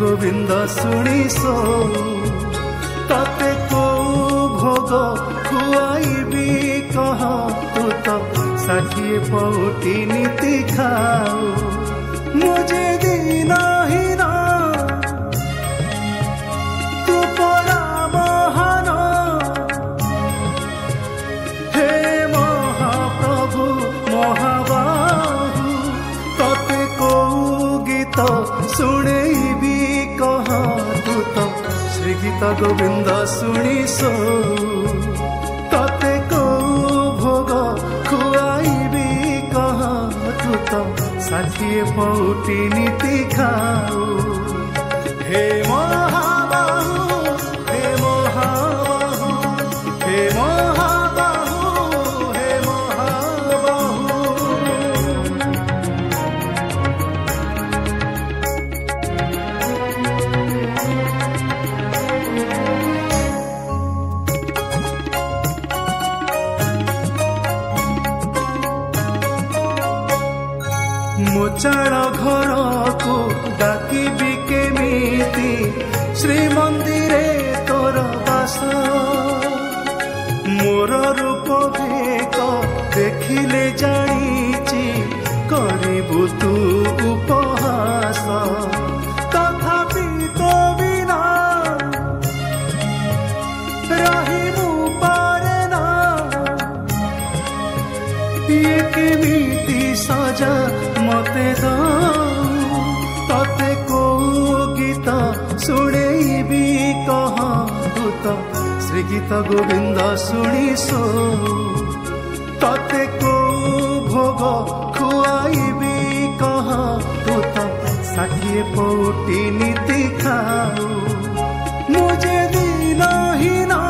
गोविंद शुणी सो तते को भोग खुआईबी कह तू तो 60 पौटी नीति खाओ मुझे दीना ही ना तू परा महान हे महाप्रभु महाबाहु तते को गीत शुणेबी कह तू तो श्री गीत गोविंद शुणी सो तते को भोग खुआईबी कह तू तो 60 पौटी नीति खाओ हे महाबाहु हे महाबाहु हे महाबाहु हे महाबाहु। मोचाण घर को डाकिबी केमिति श्रीमंदिरे तोर बास मोर रूप भेक देखिले जानिछि करिबु तू उपहास तथापि तो बिना रहिबु पारे ना ये केमिति सजा मते तते को गीत शुणेबी कह तू तो श्री गीत गोविंद शुणी सो तते को भोग खुआईबी कह तू तो 60 पौटी नीति खाओ मुझे दीना ही ना